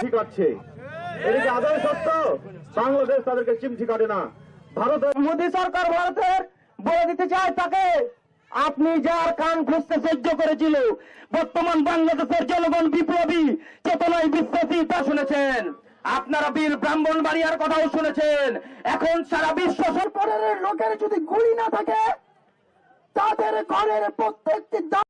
ঠিক আছে, এদিকে আদায় সত্য বাংলাদেশ তাদেরকে চিমটি কাটে না। ভারতের মোদী সরকার ভারতের বলে দিতে চায় তাকে, আপনি যার কান খুঁজতে সহ্য করেছিল, বর্তমান বাংলাদেশের জনগণ বিপ্লবী চেতনায় বিশ্বাসী তা শুনেছেন। আপনারা বীর ব্রাহ্মণবাড়িয়ার কথাও শুনেছেন। এখন সারা বিশ্ব সরকারের লোকের যদি গুলি না থাকে, তাদের ঘরের প্রত্যেকটি